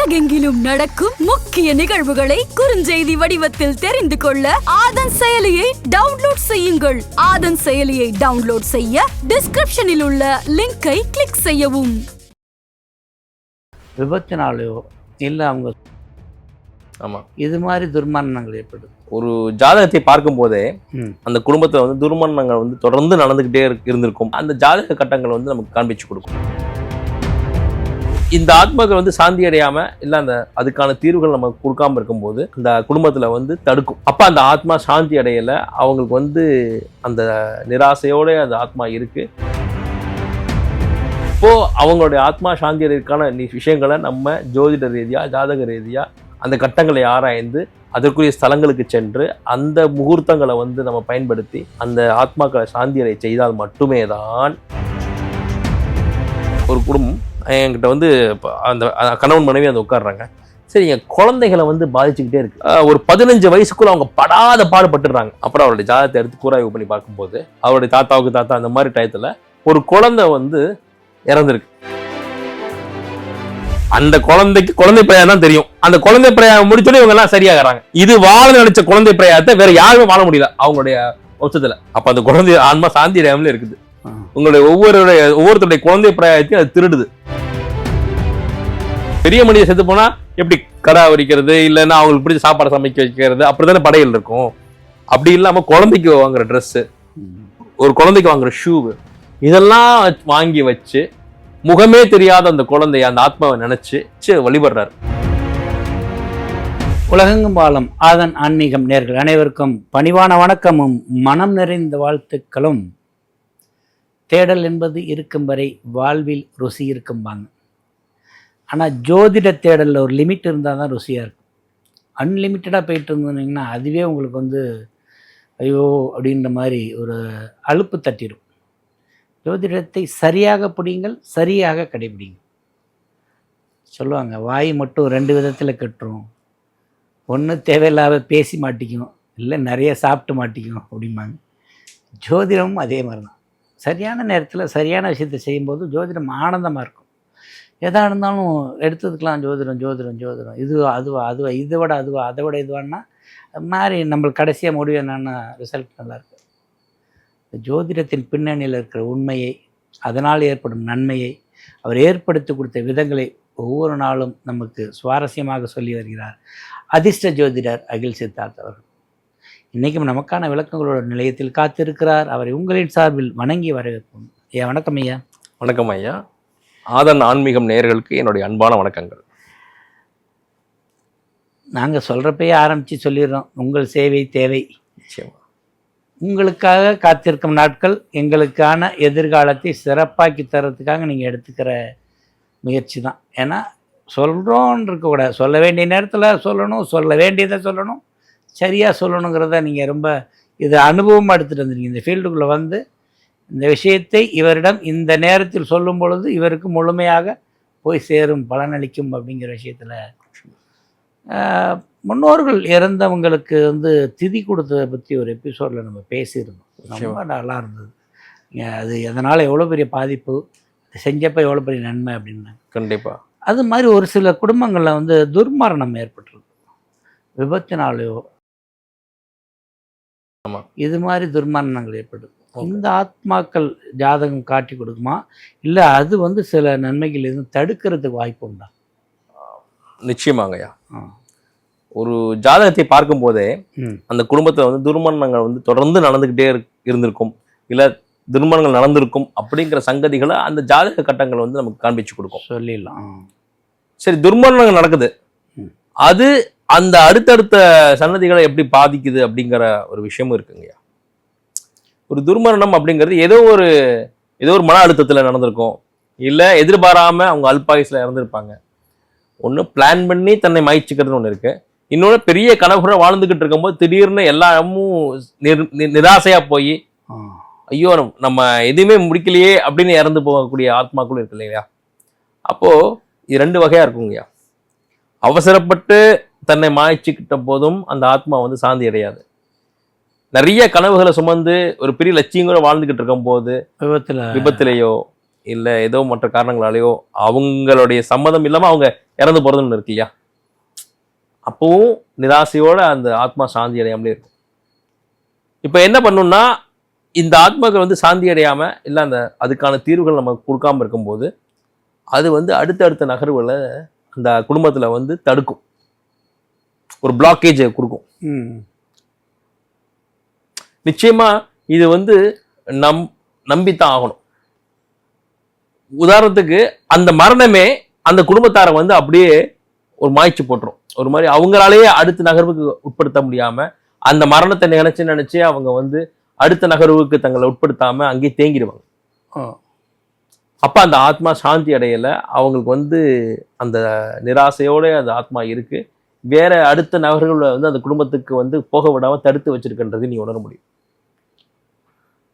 உலகெங்கிலும் நடக்கும் முக்கிய நிகழ்வுகளை குறுஞ்செய்தி வடிவத்தில் தெரிந்து கொள்ள ஆதன் செயலியை டவுன்லோட் செய்யுங்கள். ஆதன் செயலியை டவுன்லோட் செய்ய டிஸ்கிரிப்ஷனில் உள்ள லிங்கை கிளிக் செய்யவும். விபத்தினாலேயோ இல்லை அவங்க இது மாதிரி துர்மரணங்கள் ஏற்படுது. ஒரு ஜாதகத்தை பார்க்கும் போதே அந்த குடும்பத்துல வந்து துர்மரணங்கள் வந்து தொடர்ந்து நடந்துகிட்டே இருந்திருக்கும். அந்த ஜாதக கட்டங்கள் வந்து நமக்கு காண்பிச்சு கொடுக்கும். இந்த ஆத்மாக்கள் வந்து சாந்தி அடையாம இல்ல அந்த அதுக்கான தீர்வுகள் நமக்கு கொடுக்காம இருக்கும்போது அந்த குடும்பத்துல வந்து தடுக்கும். அப்ப அந்த ஆத்மா சாந்தி அடையல, அவங்களுக்கு வந்து அந்த நிராசையோட அந்த ஆத்மா இருக்கு. இப்போ அவங்களுடைய ஆத்மா சாந்தி அடைவதற்கான விஷயங்களை நம்ம ஜோதிட ரீதியா ஜாதக ரீதியா அந்த கட்டங்களை ஆராய்ந்து அதற்குரிய ஸ்தலங்களுக்கு சென்று அந்த முகூர்த்தங்களை வந்து நம்ம பயன்படுத்தி அந்த ஆத்மாக்களை சாந்தி அடைய செய்தால் மட்டுமே தான் ஒரு குடும்பம் என்கிட்ட வந்து அந்த கணவன் மனைவி அந்த உட்காடுறாங்க. சரி, என் குழந்தைகளை வந்து பாதிச்சுக்கிட்டே இருக்கு. ஒரு 15 வயசுக்குள்ள அவங்க படாத பாடுபட்டுறாங்க. அப்புறம் அவருடைய ஜாதகத்தை எடுத்து கூராய்வு பண்ணி பார்க்கும்போது அவருடைய தாத்தாவுக்கு தாத்தா அந்த மாதிரி டயத்துல ஒரு குழந்தை வந்து இறந்துருக்கு. அந்த குழந்தைக்கு குழந்தை பிரயாணம் தான் தெரியும். அந்த குழந்தை பிரயாணம் முடிச்சோடனே இவங்க எல்லாம் சரியாகிறாங்க. இது வாழ நினைச்ச குழந்தை பிரயாணத்தை வேற யாருமே வாழ முடியல அவங்களுடைய வம்சத்துல. அப்ப அந்த குழந்தை ஆன்மா சாந்தி அடையாமலே இருக்குது. உங்களுடைய ஒவ்வொருத்தருடைய குழந்தை பிரயாணத்தையும் அது திருடுது. பெரிய மனித செத்து போனா எப்படி கடை வரிக்கிறது இல்லைன்னா அவங்களுக்கு பிடிச்ச சாப்பாடு சமைக்க வைக்கிறது அப்படித்தானே படையல் இருக்கும். அப்படி இல்லாம குழந்தைக்கு வாங்குற ட்ரெஸ், ஒரு குழந்தைக்கு வாங்குற ஷூ, இதெல்லாம் வாங்கி வச்சு முகமே தெரியாத அந்த குழந்தைய அந்த ஆத்மாவை நினைச்சு வழிபடுறாரு. உலகெங்கும் வாழும் ஆதன் ஆன்மீகம் நேயர்கள் அனைவருக்கும் பணிவான வணக்கமும் மனம் நிறைந்த வாழ்த்துக்களும். தேடல் என்பது இருக்கும் வரை வாழ்வில் ருசி இருக்கும்பாங்க. ஆனால் ஜோதிட தேடலில் ஒரு லிமிட் இருந்தால் தான் ருசியாக இருக்கும். அன்லிமிட்டடாக போயிட்டு இருந்தீங்கன்னா அதுவே உங்களுக்கு வந்து ஐயோ அப்படின்ற மாதிரி ஒரு அலுப்பு தட்டிடும். ஜோதிடத்தை சரியாக பிடிங்கள், சரியாக கடைபிடிங்க. சொல்லுவாங்க வாய் மட்டும் 2 விதத்தில் கட்டுரும். ஒன்று தேவையில்லாத பேசி மாட்டிக்கும், இல்லை நிறைய சாப்பிட்டு மாட்டிக்கும் அப்படிம்பாங்க. ஜோதிடமும் அதே மாதிரி தான். சரியான நேரத்தில் சரியான விஷயத்தை செய்யும்போது ஜோதிடம் ஆனந்தமாக இருக்கும். எதாக இருந்தாலும் எடுத்ததுக்கெலாம் ஜோதிடம் ஜோதிடம் ஜோதிடம் அதுவா இதை விட அதுவா அதை விட இதுவான்னா அது மாதிரி நம்மளுக்கு கடைசியாக முடிவு என்னென்னா ரிசல்ட் நல்லாயிருக்கு. ஜோதிடத்தின் பின்னணியில் இருக்கிற உண்மையை, அதனால் ஏற்படும் நன்மையை, அவர் ஏற்படுத்தி கொடுத்த விதங்களை ஒவ்வொரு நாளும் நமக்கு சுவாரஸ்யமாக சொல்லி வருகிறார் அதிர்ஷ்ட ஜோதிடர் அகில் சித்தார்த் அவர்கள். இன்றைக்கும் நமக்கான விளக்கங்களோட நிலையத்தில் காத்திருக்கிறார். அவரை உங்களின் சார்பில் வணங்கி வரவேற்போம். ஐயா வணக்கம். ஐயா வணக்கம். ஐயா ஆதன் ஆன்மீகம் நேயர்களுக்கு என்னுடைய அன்பான வணக்கங்கள். நாங்கள் சொல்கிறப்பயே ஆரம்பித்து சொல்லிடுறோம், உங்கள் சேவை தேவை. நிச்சயமா உங்களுக்காக காத்திருக்கும் நாட்கள் எங்களுக்கான எதிர்காலத்தை சிறப்பாக்கி தர்றதுக்காக நீங்கள் எடுத்துக்கிற முயற்சி தான். ஏன்னா சொல்கிறோன்னு இருக்கக்கூடாது, சொல்ல வேண்டிய நேரத்தில் சொல்லணும், சொல்ல வேண்டியதை சொல்லணும், சரியாக சொல்லணுங்கிறத நீங்கள் ரொம்ப இது அனுபவமாக எடுத்துகிட்டு வந்துருக்கீங்க. இந்த ஃபீல்டுக்குள்ளே வந்து இந்த விஷயத்தை இவரிடம் இந்த நேரத்தில் சொல்லும் பொழுது இவருக்கு முழுமையாக போய் சேரும், பலனளிக்கும் அப்படிங்கிற விஷயத்தில் முன்னோர்கள் இறந்தவங்களுக்கு வந்து திதி கொடுத்ததை பற்றி ஒரு எபிசோடில் நம்ம பேசியிருந்தோம். ரொம்ப நல்லா இருந்தது. அது அதனால் எவ்வளோ பெரிய பாதிப்பு, செஞ்சப்போ எவ்வளோ பெரிய நன்மை அப்படின்னு. கண்டிப்பாக அது மாதிரி ஒரு சில குடும்பங்களில் வந்து துர்மரணம் ஏற்பட்டுருக்கு விபத்தினாலேயோ. ஆமாம், இது மாதிரி துர்மரணங்கள் ஏற்படுது. இந்த ஆத்மாக்கள் ஜாதகம் காட்டி கொடுக்குமா, இல்லை அது வந்து சில நன்மைகள் எதுவும் தடுக்கிறதுக்கு வாய்ப்பு உண்டா? நிச்சயமாங்கய்யா. ஒரு ஜாதகத்தை பார்க்கும் போதே அந்த குடும்பத்துல வந்து துர்மரணங்கள் வந்து தொடர்ந்து நடந்துகிட்டே இருந்திருக்கும், இல்ல துர்மரணங்கள் நடந்திருக்கும் அப்படிங்கிற சங்கதிகளை அந்த ஜாதக கட்டங்கள் வந்து நமக்கு காண்பிச்சு கொடுக்கும். சொல்லிடலாம். சரி, துர்மரணங்கள் நடக்குது, அது அந்த அடுத்தடுத்த சன்னதிகளை எப்படி பாதிக்குது அப்படிங்கிற ஒரு விஷயமும் இருக்குங்கய்யா. ஒரு துர்மரணம் அப்படிங்கிறது ஏதோ ஒரு மன அழுத்தத்தில் நடந்திருக்கும், இல்லை எதிர்பாராம அவங்க அல்பாயுஸ்ல இறந்துருப்பாங்க. ஒன்று பிளான் பண்ணி தன்னை மாய்ச்சிக்கிறதுன்னு ஒன்று இருக்கு, இன்னொன்று பெரிய கனவுகளை வாழ்ந்துகிட்டு இருக்கும்போது திடீர்னு எல்லாமும் நிராசையா போய் ஐயோ நம்ம எதுவுமே முடிக்கலையே அப்படின்னு இறந்து போகக்கூடிய ஆத்மாக்களும் இருக்கு இல்லையா. அப்போ இது 2 வகையா இருக்குங்கய்யா. அவசரப்பட்டு தன்னை மாய்ச்சிக்கிட்ட போதும் அந்த ஆத்மா வந்து சாந்தி அடையாது. நிறைய கனவுகளை சுமந்து ஒரு பெரிய லட்சியங்களோட வாழ்ந்துகிட்டு இருக்கும் போது விபத்திலேயோ இல்லை ஏதோ மற்ற காரணங்களாலேயோ அவங்களுடைய சம்மதம் இல்லாமல் அவங்க இறந்து போகிறதுன்னு இருக்கு இல்லையா, அப்பவும் நிராசையோட அந்த ஆத்மா சாந்தி அடையாமலே இருக்கும். இப்போ என்ன பண்ணணும்னா, இந்த ஆத்மாக்கள் வந்து சாந்தி அடையாமல் இல்லை அந்த அதுக்கான தீர்வுகள் நம்ம கொடுக்காம இருக்கும்போது அது வந்து அடுத்தடுத்த நகர்வுகளை அந்த குடும்பத்தில் வந்து தடுக்கும், ஒரு பிளாக்கேஜை கொடுக்கும். நிச்சயமா இது வந்து நம்பித்தான் ஆகணும். உதாரணத்துக்கு அந்த மரணமே அந்த குடும்பத்தாரை வந்து அப்படியே ஒரு மாய்ச்சி போட்டுரும். ஒரு மாதிரி அவங்களாலேயே அடுத்த நகர்வுக்கு உட்படுத்த முடியாம அந்த மரணத்தை நினைச்சு அவங்க வந்து அடுத்த நகர்வுக்கு தங்களை உட்படுத்தாம அங்கேயே தேங்கிடுவாங்க. அப்ப அந்த ஆத்மா சாந்தி அடையல, அவங்களுக்கு வந்து அந்த நிராசையோட அந்த ஆத்மா இருக்கு, வேற அடுத்த நகர்வுகளை வந்து அந்த குடும்பத்துக்கு வந்து போக விடாம தடுத்து வச்சிருக்கின்றது நீ உணர முடியும்.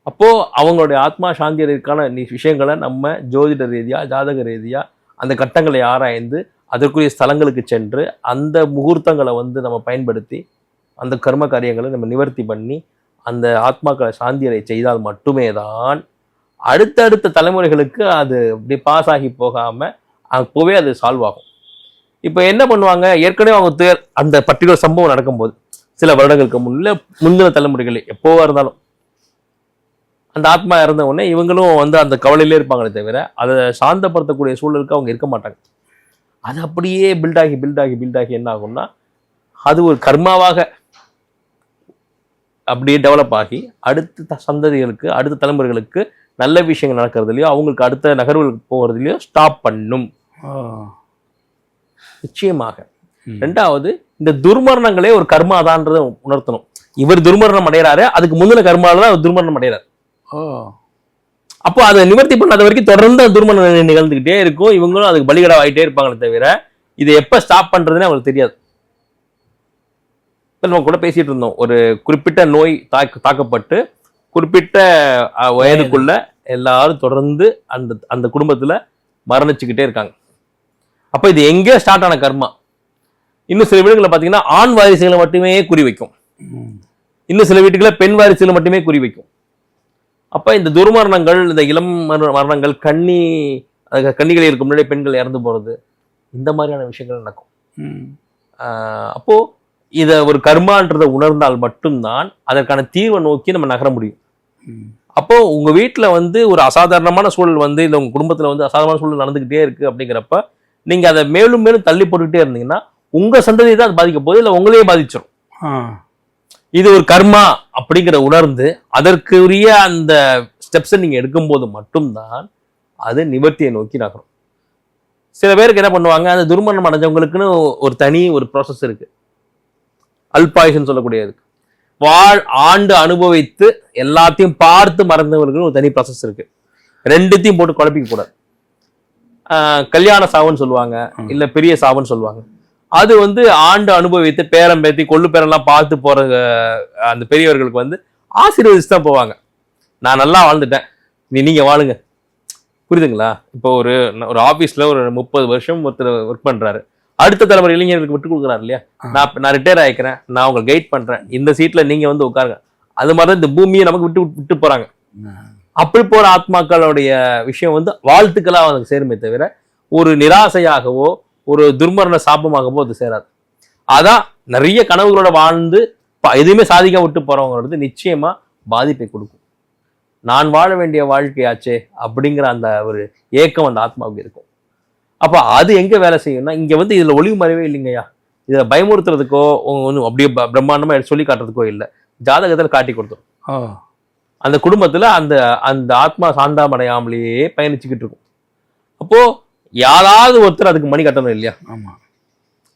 அப்போ அவங்களுடைய ஆத்மா சாந்தி அடைவதற்கான விஷயங்களை நம்ம ஜோதிட ரீதியா ஜாதக ரீதியா அந்த கட்டங்களை ஆராய்ந்து அதற்குரிய ஸ்தலங்களுக்கு சென்று அந்த முகூர்த்தங்களை வந்து நம்ம பயன்படுத்தி அந்த கர்ம காரியங்களை நம்ம நிவர்த்தி பண்ணி அந்த ஆத்மாக்களை சாந்தி அடைய செய்தால் மட்டுமே தான் அடுத்தடுத்த தலைமுறைகளுக்கு அது இப்படி பாஸ் ஆகி போகாம அப்போவே அது சால்வ் ஆகும். இப்போ என்ன பண்ணுவாங்க, ஏற்கனவே அவங்க அந்த பர்டிகுலர் சம்பவம் நடக்கும்போது சில வருடங்களுக்கு முந்தின தலைமுறைகள் எப்போவா இருந்தாலும் அந்த ஆத்மா இறந்த உடனே இவங்களும் வந்து அந்த கவலையிலே இருப்பாங்களே தவிர அதை சாந்தப்படுத்தக்கூடிய சூழலுக்கு அவங்க இருக்க மாட்டாங்க. அது அப்படியே பில்டாகி என்ன ஆகும்னா அது ஒரு கர்மாவாக அப்படியே டெவலப் ஆகி அடுத்த சந்ததிகளுக்கு அடுத்த தலைமுறைகளுக்கு நல்ல விஷயங்கள் நடக்கிறதுலையோ அவங்களுக்கு அடுத்த நகர்வுகளுக்கு போகிறதுலையோ ஸ்டாப் பண்ணும் நிச்சயமாக. ரெண்டாவது, இந்த துர்மரணங்களே ஒரு கர்மாதான்றதை உணர்த்தணும். இவர் துர்மரணம் அடைகிறாரு, அதுக்கு முந்தின கர்மால தான் அவர் துர்மரணம் அடைகிறார். அப்போ அதை நிவர்த்தி பண்ணாத வரைக்கும் தொடர்ந்து துர்மரணம் நிகழ்ந்துகிட்டே இருக்கும், இவங்களும் அதுக்கு பலிகடா ஆகிட்டே இருப்பாங்களே தவிர இதை எப்ப ஸ்டாப் பண்றதுன்னு அவங்களுக்கு தெரியாது. நம்ம கூட பேசிட்டு இருந்தோம், ஒரு குறிப்பிட்ட நோய் தாக்கப்பட்டு குறிப்பிட்ட வயதுக்குள்ள எல்லாரும் தொடர்ந்து அந்த அந்த குடும்பத்துல மரணிச்சுக்கிட்டே இருக்காங்க. அப்ப இது எங்கேயோ ஸ்டார்ட் ஆன கர்மா. இன்னும் சில வீடுகளில் பார்த்தீங்கன்னா ஆண் வாரிசுகளை மட்டுமே குறி வைக்கும், இன்னும் சில வீட்டுகளில் பெண் வாரிசுகளை மட்டுமே குறி வைக்கும். அப்ப இந்த துர்மரணங்கள், இந்த இளம் மரணங்கள், கன்னிகளில் இருக்கும் முன்னாடி பெண்கள் இறந்து போறது, இந்த மாதிரியான விஷயங்கள் நடக்கும். அப்போ இதை ஒரு கர்மான்றதை உணர்ந்தால் மட்டும்தான் அதற்கான தீர்வை நோக்கி நம்ம நகர முடியும். அப்போ உங்க வீட்டுல வந்து ஒரு அசாதாரணமான சூழல் வந்து இல்லை உங்க குடும்பத்துல வந்து அசாதாரணமான சூழல் நடந்துகிட்டே இருக்கு அப்படிங்கிறப்ப நீங்க அதை மேலும் மேலும் தள்ளி போட்டுக்கிட்டே இருந்தீங்கன்னா உங்க சந்ததி தான் அது பாதிக்க போகுது, இல்லை உங்களையே பாதிச்சிடும். இது ஒரு கர்மா அப்படிங்கிற உணர்ந்து அதற்குரிய அந்த ஸ்டெப்ஸை நீங்க எடுக்கும்போது மட்டும்தான் அது நிவர்த்தியை நோக்கி நகரும். சில பேருக்கு என்ன பண்ணுவாங்க, அந்த துர்மரணம் அடைஞ்சவங்களுக்குன்னு ஒரு தனி ஒரு ப்ராசஸ் இருக்கு, அல்பாயுஷன் சொல்லக்கூடியது. ஆண்டு அனுபவித்து எல்லாத்தையும் பார்த்து மறந்தவர்களுக்கு ஒரு தனி ப்ராசஸ் இருக்கு. ரெண்டுத்தையும் போட்டு குழப்பிக்க கூடாது. கல்யாண சாவுன்னு சொல்லுவாங்க, இல்ல பெரிய சாவுன்னு சொல்லுவாங்க. அது வந்து ஆண்டு அனுபவித்து பேரம் பேத்தி கொள்ளு பேரெல்லாம் பார்த்து போற அந்த பெரியவர்களுக்கு வந்து ஆசீர்வதிச்சு தான் போவாங்க. நான் நல்லா வாழ்ந்துட்டேன், நீங்க வாழுங்க. புரியுதுங்களா? இப்போ ஒரு ஆபீஸ்ல ஒரு 30 வருஷம் ஒருத்தர் ஒர்க் பண்றாரு, அடுத்த தலைமுறை இளைஞர்களுக்கு விட்டு கொடுக்குறாரு இல்லையா, நான் ரிட்டையர் ஆயிக்கிறேன், நான் உங்களுக்கு கைட் பண்றேன், இந்த சீட்ல நீங்க வந்து உட்காருங்க. அது மாதிரிதான் இந்த பூமியை நமக்கு விட்டு போறாங்க. அப்படி போற ஆத்மாக்களுடைய விஷயம் வந்து வாழ்த்துக்களா அவனுக்கு சேருமே தவிர ஒரு நிராசையாகவோ ஒரு துர்மரண சாபமாகவோ அது சேராது. அதான் நிறைய கனவுகளோட வாழ்ந்து எதுவுமே சாதிக்க விட்டு போறவங்க நிச்சயமா பாதிப்பை கொடுக்கும். நான் வாழ வேண்டிய வாழ்க்கையாச்சே அப்படிங்கிற அந்த ஒரு ஏக்கம் அந்த ஆத்மாவுக்கு இருக்கும். அப்ப அது எங்க வேலை செய்யும்னா, இங்க வந்து இதுல ஒளிவு மறைவே இல்லைங்கய்யா, இதுல பயமுறுத்துறதுக்கோ ஒன்றும் அப்படியே பிரம்மாண்டமா சொல்லி காட்டுறதுக்கோ இல்லை, ஜாதகத்தில் காட்டி கொடுத்தோம். அந்த குடும்பத்துல அந்த அந்த ஆத்மா சாந்தாமடையாமலேயே பயணிச்சுக்கிட்டு இருக்கும். அப்போ யாராவது ஒருத்தர் அதுக்கு மணி கட்டணும் இல்லையா? ஆமா.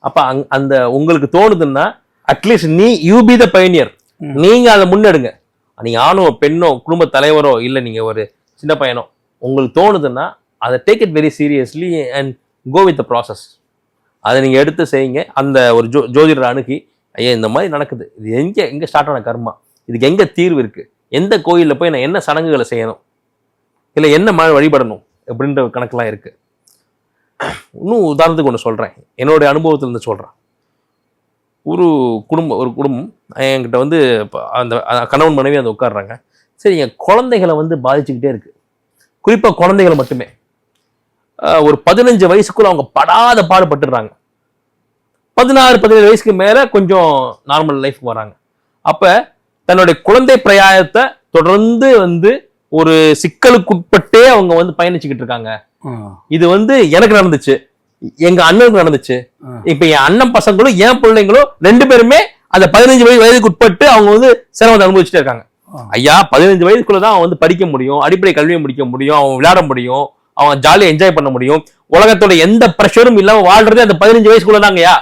அப்ப அந்த உங்களுக்கு தோணுதுன்னா அட்லீஸ்ட் யூ பி த பயனியர், நீங்க அதை முன்னெடுங்க. நீங்க ஆணோ பெண்ணோ குடும்ப தலைவரோ இல்லை நீங்க ஒரு சின்ன பையனோ உங்களுக்கு தோணுதுன்னா அதை take it very seriously and go with the process. அதை நீங்க எடுத்து செய்யுங்க. அந்த ஒரு ஜோதிடரை அணுகி, ஐயா இந்த மாதிரி நடக்குது, இது எங்க ஸ்டார்ட் ஆன கர்மா, இதுக்கு எங்க தீர்வு இருக்கு, எந்த கோயிலில் போய் நான் என்ன சடங்குகளை செய்யணும், இல்லை என்ன வழிபடணும் அப்படின்ற கணக்கெல்லாம் இருக்கு. இன்னும் உதாரணத்துக்கு ஒன்று சொல்றேன், என்னுடைய அனுபவத்திலிருந்து சொல்றேன். ஒரு குடும்பம் என்கிட்ட வந்து அந்த கணவன் மனைவி அந்த உட்காடுறாங்க. சரி, என் குழந்தைகளை வந்து பாதிச்சுக்கிட்டே இருக்கு, குறிப்பா குழந்தைகள் மட்டுமே. ஒரு 15 வயசுக்குள்ள அவங்க படாத பாடுபட்டுறாங்க. 16-17 வயசுக்கு மேல கொஞ்சம் நார்மல் லைஃப் வராங்க. அப்ப தன்னுடைய குழந்தை பிரயாயத்தை தொடர்ந்து வந்து ஒரு சிக்கலுக்குட்பட்டே அவங்க வந்து பயணிச்சுக்கிட்டு இருக்காங்க. இது வந்து எனக்கு நடந்துச்சு, எங்க அண்ணனுக்கு நடந்துச்சு. இப்ப என் அண்ணன் பசங்களும் என் பிள்ளைங்களும் 2 பேருமே அந்த 15 வயதுக்கு உட்பட்டு அவங்க வந்து சிரமத்தை அனுபவிச்சுட்டே இருக்காங்க. ஐயா 15 வயதுக்குள்ளதான் அவன் வந்து படிக்க முடியும், அடிப்படை கல்வியை முடிக்க முடியும், அவன் விளையாட முடியும், அவன் ஜாலியா என்ஜாய் பண்ண முடியும். உலகத்தோட எந்த பிரஷரும் இல்லாம வாழ்றதே அந்த 15 வயசுக்குள்ளதாங்கய்யா.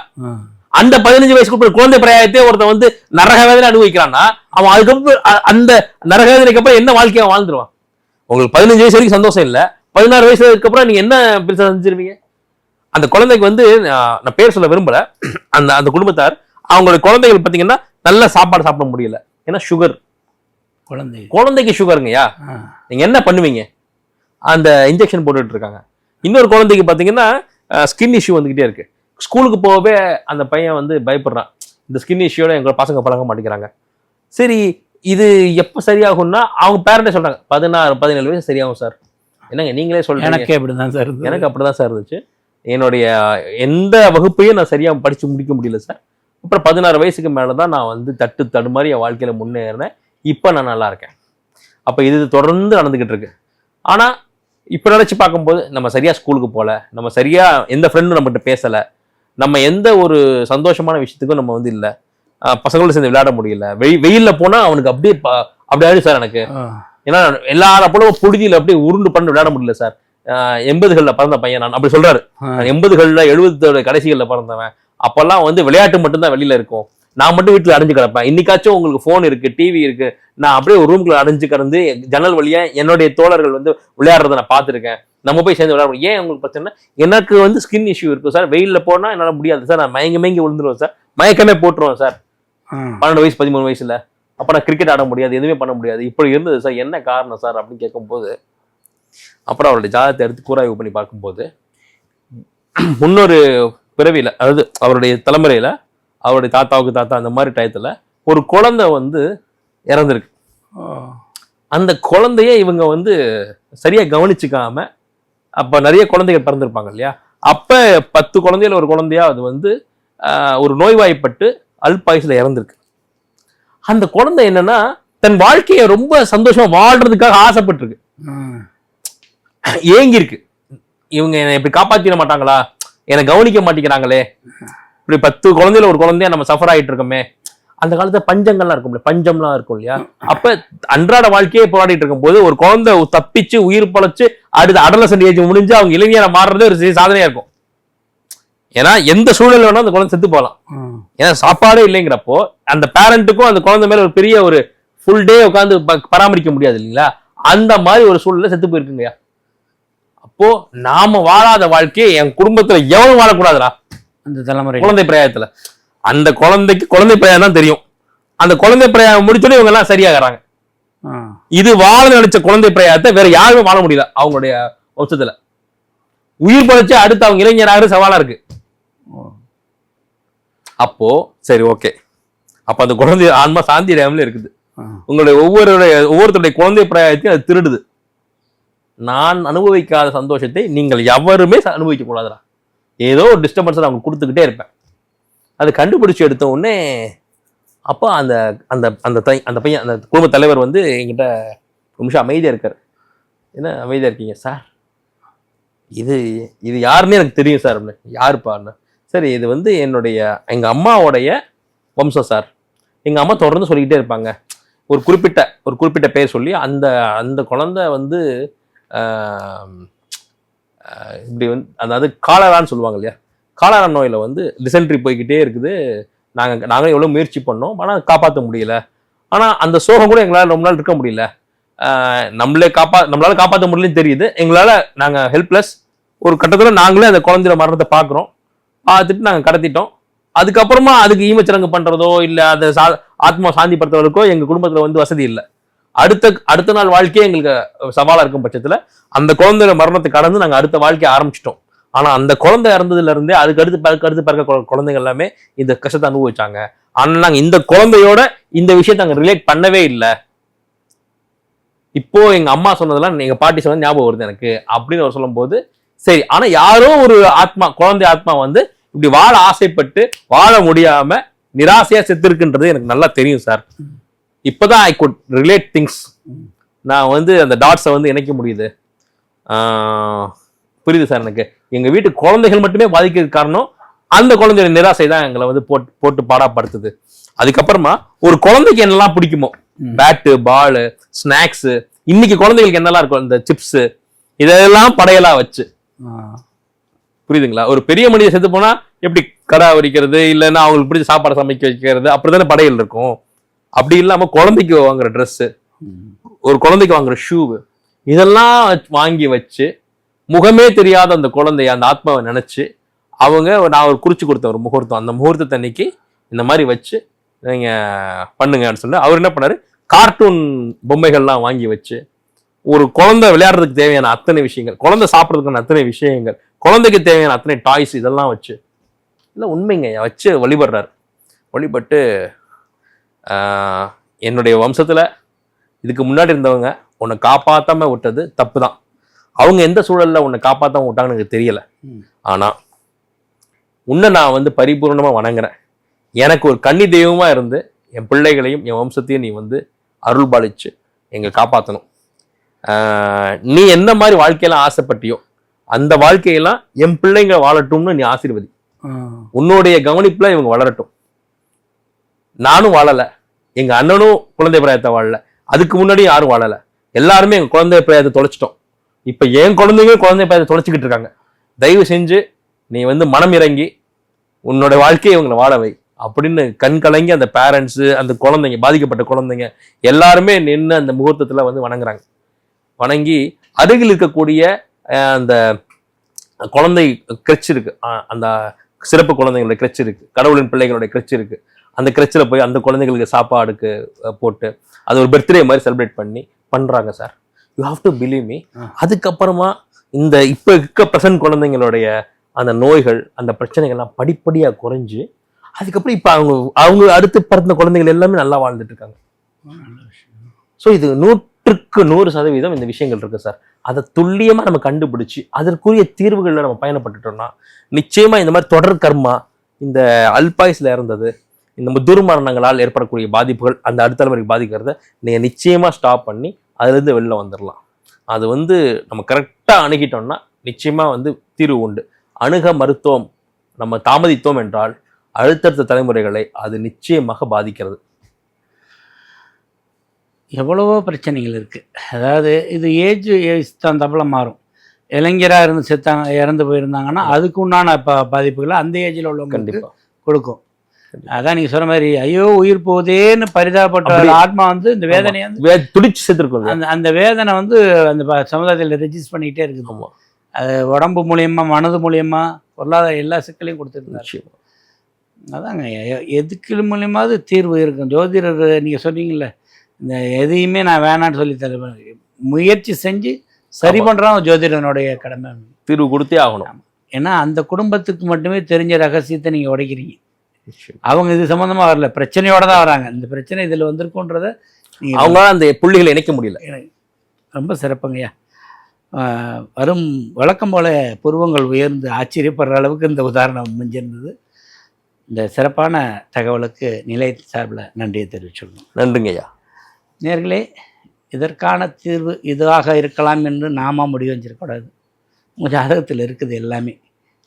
அந்த 15 வயசுக்குள்ள குழந்தை பிரயாயத்தை ஒருத்தன் வந்து நரக வேதனை அனுபவிக்கிறான்னா அவன் அதுக்கப்புறம் அந்த நரக வேதனைக்கு அப்புறம் என்ன வாழ்க்கையை வாழ்ந்துருவான்? உங்களுக்கு 15 வயசு வரைக்கும் சந்தோஷம் இல்ல, 16 வயசுக்கு அப்புறம் நீங்க என்ன பெருசா செஞ்சிருவீங்க? அந்த குழந்தைக்கு வந்து நான் பேர் சொல்ல விரும்பல, அந்த குடும்பத்தார் அவங்களுடைய குழந்தைகள் பாத்தீங்கன்னா நல்ல சாப்பாடு சாப்பிட முடியல. ஏன்னா சுகர், குழந்தைக்கு சுகருங்கய்யா. நீங்க என்ன பண்ணுவீங்க? அந்த இன்ஜெக்ஷன் போட்டுட்டு இருக்காங்க. இன்னொரு குழந்தைக்கு பாத்தீங்கன்னா ஸ்கின் இஷ்யூ வந்துகிட்டே இருக்கு. ஸ்கூலுக்கு போகவே அந்த பையன் வந்து பயப்படுறான், இந்த ஸ்கின் இஷ்யூட எங்க பசங்க பழக மாட்டேங்கிறாங்க. சரி, இது எப்ப சரியாகும்னா அவங்க பேரண்டே சொல்றாங்க 16-17 வயசு சரியாகும் சார். என்னங்க நீங்களே சொல்றீங்க? எனக்கு அப்படிதான் சார், எனக்கு அப்படிதான் சார் இருந்துச்சு. என்னுடைய எந்த வகுப்பையும் நான் சரியா படிச்சு முடிக்க முடியல சார். அப்புறம் 16 வயசுக்கு மேலதான் நான் வந்து தடுமாறி என் வாழ்க்கையில முன்னேறினேன். இப்ப நான் நல்லா இருக்கேன். அப்ப இது தொடர்ந்து நடந்துகிட்டு இருக்கு. ஆனா இப்ப நினைச்சு பார்க்கும்போது நம்ம சரியா ஸ்கூலுக்கு போல, நம்ம சரியா எந்த ஃப்ரெண்டும் நம்மகிட்ட பேசல, நம்ம எந்த ஒரு சந்தோஷமான விஷயத்துக்கும் நம்ம வந்து இல்ல, பசங்களோட சேர்ந்து விளையாட முடியல, வெயில்ல போனா அவனுக்கு அப்படியே ஆயிடுச்சு சார் எனக்கு. ஏன்னா எல்லாரும் போல புழுதியில அப்படியே உருண்டு பண்ணி விளையாட முடியல சார். 80களில் பிறந்த பையன் நான், அப்படி சொல்றாரு. 80களில் 70 கடைசிகளில் பிறந்தவன். அப்பெல்லாம் வந்து விளையாட்டு மட்டும்தான் வெளியில இருக்கும், நான் மட்டும் வீட்டுல அடைஞ்சு கிடப்பேன். இன்னைக்காச்சும் உங்களுக்கு போன் இருக்கு, டிவி இருக்கு, நான் அப்படியே ஒரு ரூம்குள்ள அடைஞ்சு கிடந்து ஜன்னல் வழியா என்னுடைய தோழர்கள் வந்து விளையாடுறத நான் பார்த்துருக்கேன். நம்ம போய் சேர்ந்து விளையாடுவோம். ஏன் உங்களுக்கு பிரச்சனை? எனக்கு வந்து ஸ்கின் இஷ்யூ இருக்கும் சார், வெயில்ல போனா என்னால முடியாது சார், நான் மயங்கி விழுந்துருவேன் சார், மயக்கமே போட்டுருவேன் சார் 12 வயசு 13 வயசுல. அப்ப நான் கிரிக்கெட் ஆட முடியாது, எதுவுமே பண்ண முடியாது, இப்படி இருந்தது சார், என்ன காரணம் சார் அப்படின்னு கேட்கும்போது, அப்புறம் அவருடைய ஜாதகத்தை எடுத்து கூராய்வு பண்ணி பார்க்கும்போது முன்னொரு பிறவியில, அதாவது அவருடைய தலைமுறையில அவருடைய தாத்தாவுக்கு தாத்தா அந்த மாதிரி டயத்துல ஒரு குழந்தை வந்து இறந்துருக்கு. அந்த குழந்தைய இவங்க வந்து சரியா கவனிச்சுக்காம, அப்ப நிறைய குழந்தைகள் பிறந்திருப்பாங்க இல்லையா, அப்ப 10 குழந்தையில ஒரு குழந்தையா அது வந்து ஒரு நோய்வாய்ப்பட்டு அல்பாயுசுல இறந்திருக்கு. அந்த குழந்தை என்னன்னா தன் வாழ்க்கையை ரொம்ப சந்தோஷமா வாழ்றதுக்காக ஆசைப்பட்டிருக்கு, ஏங்கிருக்கு. இவங்க என்னை இப்படி காப்பாத்திட மாட்டாங்களா, என்னை கவனிக்க மாட்டேங்கிறாங்களே, இப்படி 10 குழந்தையில ஒரு குழந்தையா நம்ம சஃபர் ஆகிட்டு இருக்கோமே. அந்த காலத்துல பஞ்சங்கள்லாம் இருக்கும், பஞ்சம்லாம் இருக்கும் இல்லையா, அப்ப அன்றாட வாழ்க்கையே போராடிட்டு இருக்கும் போது ஒரு குழந்தை தப்பிச்சு உயிர் பழச்சு அடுத்த அடலசன்ட் ஏஜ் முடிஞ்சு அவங்க இளைஞரை மாறுறதே ஒரு சாதனையா இருக்கும். ஏன்னா எந்த சூழல் வேணா அந்த குழந்தை செத்து போகலாம், ஏன்னா சாப்பாடே இல்லைங்கிறப்போ அந்த பேரண்ட்டுக்கும் அந்த குழந்தை மேல ஒரு பெரிய ஒரு ஃபுல் டே உட்காந்து பராமரிக்க முடியாது இல்லைங்களா, அந்த மாதிரி ஒரு சூழல்ல செத்து போயிருக்குங்கய்யா. அப்போ நாம வாழாத வாழ்க்கையை என் குடும்பத்துல எவனும் வாழக்கூடாதுடா. அந்த தலைமுறை குழந்தை பிரயாயத்துல அந்த குழந்தைக்கு குழந்தை பிரயாயம் தான் தெரியும், அந்த குழந்தை பிரயாயம் முடிச்சோட இவங்க எல்லாம் சரியாகிறாங்க. இது வாழ நினைச்ச குழந்தை பிரயாயத்தை வேற யாருமே வாழ முடியல அவங்களுடைய வம்சத்துல. உயிர் பழச்சு அடுத்து அவங்க இளைஞராக சவாலா இருக்கு. அப்போ சரி ஓகே, அப்ப அந்த குழந்தை ஆன்மா சாந்தி அடையாமலே இருக்குது. உங்களுடைய ஒவ்வொருத்தருடைய குழந்தை பிரயாயத்தையும் அது திருடுது. நான் அனுபவிக்காத சந்தோஷத்தை நீங்கள் எவருமே அனுபவிக்க கூடாதுடா, ஏதோ ஒரு டிஸ்டர்பன்ஸ் அவங்க கொடுத்துக்கிட்டே இருப்பேன். அதை கண்டுபிடிச்சு எடுத்த உடனே அப்போ அந்த அந்த அந்த அந்த பையன் அந்த குடும்ப தலைவர் வந்து என்கிட்ட ஒரு நிமிஷம் அமைதியா இருக்காரு. என்ன அமைதியா இருக்கீங்க சார், இது இது யாருன்னு எனக்கு தெரியும் சார். யாருப்பான்னு? சரி, இது வந்து எங்க அம்மாவோடைய வம்சம் சார். எங்க அம்மா தொடர்ந்து சொல்லிக்கிட்டே இருப்பாங்க, ஒரு குறிப்பிட்ட பேர் சொல்லி அந்த அந்த குழந்தை வந்து இப்படி வந்து அதாவது காலரான்னு சொல்லுவாங்க இல்லையா, காலரா நோயில வந்து டிசென்ட்ரி போய்கிட்டே இருக்குது. நாங்கள் எவ்வளோ முயற்சி பண்ணோம், ஆனால் காப்பாற்ற முடியல. ஆனால் அந்த சோகம் கூட எங்களால் ரொம்ப நாள் இருக்க முடியல. நம்மளால காப்பாற்ற முடியலன்னு தெரியுது, எங்களால் நாங்கள் ஹெல்ப்லெஸ். ஒரு கட்டத்தில் நாங்களே அந்த குழந்தையோட மரணத்தை பார்க்குறோம், பார்த்துட்டு நாங்கள் கடத்திட்டோம். அதுக்கப்புறமா அதுக்கு ஈமச்சடங்கு பண்ணுறதோ இல்லை அதை ஆத்மா சாந்திப்படுத்துறதுக்கோ எங்கள் குடும்பத்தில் வந்து வசதி இல்லை. அடுத்த நாள் வாழ்க்கையே எங்களுக்கு சவாலாக இருக்கும் பட்சத்தில் அந்த குழந்தையோட மரணத்தை கடந்து நாங்கள் அடுத்த வாழ்க்கையை ஆரம்பிச்சிட்டோம். ஆனா அந்த குழந்தை இறந்ததுல இருந்தே அதுக்கு அடுத்து பிறக்க குழந்தைங்க எல்லாமே இந்த கஷ்டத்தை அனுபவிச்சாங்க. ஆனா நாங்க இந்த குழந்தையோட இந்த விஷயத்தை நாங்க ரிலேட் பண்ணவே இல்லை. இப்போ எங்க அம்மா சொன்னதெல்லாம் எங்க பாட்டி சொன்னது ஞாபகம் வருது எனக்கு அப்படின்னு அவர் சொல்லும் போது சரி. ஆனா யாரோ ஒரு ஆத்மா, குழந்தை ஆத்மா வந்து இப்படி வாழ ஆசைப்பட்டு வாழ முடியாம நிராசையா செத்துருக்குன்றது எனக்கு நல்லா தெரியும் சார். இப்பதான் ஐ குட் ரிலேட் திங்ஸ். நான் வந்து அந்த டாட்ஸை வந்து இணைக்க முடியுது. புரியுது சார் எனக்கு. எங்க வீட்டு குழந்தைகள் மட்டுமே பாதிக்கிறதுக்கு காரணம் அந்த குழந்தையோட நிராசை தான் எங்களை வந்து போட்டு பாடாப்படுத்துது. அதுக்கப்புறமா ஒரு குழந்தைக்கு என்னெல்லாம் பிடிக்குமோ, பேட்டு, பாலு, ஸ்நாக்ஸ், இன்னைக்கு குழந்தைகளுக்கு என்னெல்லாம் இருக்கும், இந்த சிப்ஸ், இதெல்லாம் படையலா வச்சு, புரியுதுங்களா? ஒரு பெரிய மனிதன் செத்து போனா எப்படி கடா வரிக்கிறது, இல்லைன்னா அவங்களுக்கு பிடிச்ச சாப்பாடு சமைக்க வைக்கிறது, அப்படித்தானே படையல் இருக்கும். அப்படி இல்லாம குழந்தைக்கு வாங்குற ட்ரெஸ், ஒரு குழந்தைக்கு வாங்குற ஷூ, இதெல்லாம் வாங்கி வச்சு முகமே தெரியாத அந்த குழந்தைய, அந்த ஆத்மாவை நினைச்சு அவங்க நான் ஒரு குறிச்சு கொடுத்த ஒரு முகூர்த்தம், அந்த முகூர்த்தத்தை அன்னைக்கு இந்த மாதிரி வச்சு நீங்க பண்ணுங்கன்னு சொன்ன அவர் என்ன பண்ணாரு, கார்ட்டூன் பொம்மைகள்லாம் வாங்கி வச்சு ஒரு குழந்தை விளையாடுறதுக்கு தேவையான அத்தனை விஷயங்கள், குழந்தை சாப்பிட்றதுக்கான அத்தனை விஷயங்கள், குழந்தைக்கு தேவையான அத்தனை டாய்ஸ் இதெல்லாம் வச்சு, இல்லை உண்மைங்க வச்சு வழிபடுறாரு. வழிபட்டு என்னுடைய வம்சத்துல இதுக்கு முன்னாடி இருந்தவங்க உன்னை காப்பாத்தாம விட்டது தப்பு தான். அவங்க எந்த சூழல்ல உன்னை காப்பாத்தாம விட்டாங்கன்னு எனக்கு தெரியல. ஆனா உன்னை நான் வந்து பரிபூர்ணமா வணங்குறேன். எனக்கு ஒரு கன்னி தெய்வமா இருந்து என் பிள்ளைகளையும் என் வம்சத்தையும் நீ வந்து அருள் பாலிச்சு எங்க காப்பாற்றணும். நீ எந்த மாதிரி வாழ்க்கையெல்லாம் ஆசைப்பட்டியோ அந்த வாழ்க்கையெல்லாம் என் பிள்ளைங்க வாழட்டும்னு நீ ஆசீர்வதி. உன்னுடைய கவனிப்புல இவங்க வளரட்டும். நானும் வாழல, எங்க அண்ணனும் குழந்தை பிராயத்தை வாழல, அதுக்கு முன்னாடி யாரும் வாழல, எல்லாருமே எங்க குழந்தை பிராயத்தை தொலைச்சிட்டோம். இப்ப என் குழந்தைங்க குழந்தை பிராயத்தை தொலைச்சிக்கிட்டு இருக்காங்க. தயவு செஞ்சு நீ வந்து மனம் இறங்கி உன்னோட வாழ்க்கையை இவங்களை வாழவை அப்படின்னு கண் கலங்கி அந்த பேரண்ட்ஸு, அந்த குழந்தைங்க, பாதிக்கப்பட்ட குழந்தைங்க எல்லாருமே நின்று அந்த முகூர்த்தத்துல வந்து வணங்குறாங்க. வணங்கி அருகில் இருக்கக்கூடிய அந்த குழந்தை கிரச் இருக்கு, அந்த சிறப்பு குழந்தைங்களுடைய கிரச் இருக்கு, கடவுளின் பிள்ளைகளுடைய கிரச் இருக்கு, அந்த கிரச்சில் போய் அந்த குழந்தைகளுக்கு சாப்பாடுக்கு போட்டு அது ஒரு பர்த்டே மாதிரி செலிப்ரேட் பண்றாங்க sir. You have to believe me. அதுக்கப்புறமா இந்த இப்ப இருக்க பிரசன்ட் குழந்தைங்களுடைய அந்த நோய்கள், அந்த பிரச்சனைகள்லாம் படிப்படியா குறைஞ்சு அதுக்கப்புறம் இப்ப அவங்க அடுத்து பிறந்த குழந்தைகள் எல்லாமே நல்லா வாழ்ந்துட்டு இருக்காங்க. ஸோ இது 100% இந்த விஷயங்கள் இருக்கு சார். அதை துல்லியமா நம்ம கண்டுபிடிச்சு அதற்குரிய தீர்வுகள்ல நம்ம பயணப்பட்டுட்டோம்னா நிச்சயமா இந்த மாதிரி தொடர் கர்மா, இந்த அல்பாயுஸ்ல இருந்தது, இந்த துர்மரணங்களால் ஏற்படக்கூடிய பாதிப்புகள் அந்த அடுத்த தலைமுறைக்கு பாதிக்கிறத நீங்க நிச்சயமா ஸ்டாப் பண்ணி அதுல இருந்து வெளில வந்துடலாம். அது வந்து நம்ம கரெக்டா அணுகிட்டோம்னா நிச்சயமா வந்து தீர்வு உண்டு. அணுக மருத்துவம் நம்ம தாமதித்தோம் என்றால் அடுத்தடுத்த தலைமுறைகளை அது நிச்சயமாக பாதிக்கிறது. எவ்வளவோ பிரச்சனைகள் இருக்குது. அதாவது இது ஏஜ் தகுந்தாப்புல மாறும். இளைஞராக இருந்து இறந்து போயிருந்தாங்கன்னா அதுக்கு உண்டான பாதிப்புகளை அந்த ஏஜில் உள்ளவங்க கண்டிப்பாக கொடுக்கும். அதான் நீங்கள் சொன்ன மாதிரி ஐயோ உயிர் போதேன்னு பரிதாபப்பட்ட ஆத்மா வந்து இந்த வேதனையை வந்து துடிச்சு செத்துருக்கும். அந்த வேதனை வந்து அந்த சமுதாயத்தில் ரெஜிஸ்டர் பண்ணிக்கிட்டே இருக்குது. அது உடம்பு மூலியமா, மனது மூலியமா, பொருளாதார எல்லா சிக்கலையும் கொடுத்துருந்தாரு. அதாங்க எதுக்கு மூலியமாவது தீர்வு இருக்கும். ஜோதிடர் நீங்கள் சொன்னீங்கல்ல, இந்த எதையுமே நான் வேணான்னு சொல்லி தர முயற்சி செஞ்சு சரி பண்ணுறான் ஜோதிடனுடைய கடமை. தீர்வு கொடுத்தே ஆகணும். ஏன்னா அந்த குடும்பத்துக்கு மட்டுமே தெரிஞ்ச ரகசியத்தை நீங்கள் உடைக்கிறீங்க. அவங்க இது சம்மந்தமாக வரல, பிரச்சனையோட தான் வராங்க. இந்த பிரச்சனை இதில் வந்திருக்குன்றத அவங்க அந்த புள்ளிகளை இணைக்க முடியல. ரொம்ப சிறப்புங்கய்யா. வரும் வழக்கம் போல புருவங்கள் உயர்ந்து ஆச்சரியப்படுற அளவுக்கு இந்த உதாரணம் அமைஞ்சிருந்தது. இந்த சிறப்பான தகவலுக்கு நிலை சார்பில் நன்றியை தெரிவிச்சுள்ளோம். நன்றிங்க ஐயா. நேர்களே, இதற்கான தீர்வு இதுவாக இருக்கலாம் என்று நாம முடிவு வச்சிருக்கக்கூடாது. உங்கள் ஜாதகத்தில் இருக்குது எல்லாமே.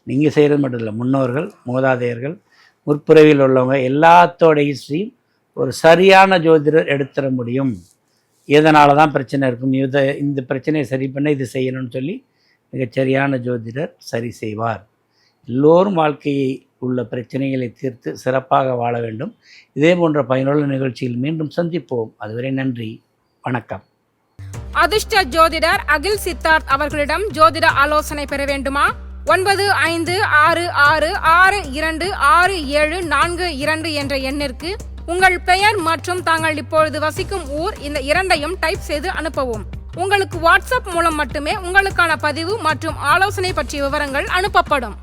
நீங்கள் செய்கிறது மட்டும் இல்லை, முன்னோர்கள், மூதாதையர்கள், முற்பிறவியில் உள்ளவங்க எல்லாத்தோட ஹிஸ்ட்ரியும் ஒரு சரியான ஜோதிடர் எடுத்துட முடியும். இதனால தான் பிரச்சனை இருக்கும், இந்த பிரச்சனையை சரி பண்ண இது செய்யணும்னு சொல்லி மிகச்சரியான ஜோதிடர் சரி செய்வார். எல்லோரும் வாழ்க்கையை உள்ள பிரச்சனைகளை தீர்த்து சிறப்பாக வாழ வேண்டும். இதே போன்ற பயனுள்ள நிகழ்ச்சியில் மீண்டும் சந்திப்போம். அதுவரை நன்றி, வணக்கம். அதிர்ஷ்ட ஜோதிடர் அகில் சித்தார்த் அவர்களிடம் ஜோதிட ஆலோசனை பெற வேண்டுமா? 9566626742 என்ற எண்ணிற்கு உங்கள் பெயர் மற்றும் தாங்கள் இப்பொழுது வசிக்கும் ஊர் இந்த இரண்டையும் டைப் செய்து அனுப்பவும். உங்களுக்கு வாட்ஸ்அப் மூலம் மட்டுமே உங்களுக்கான பதிவு மற்றும் ஆலோசனை பற்றிய விவரங்கள் அனுப்பப்படும்.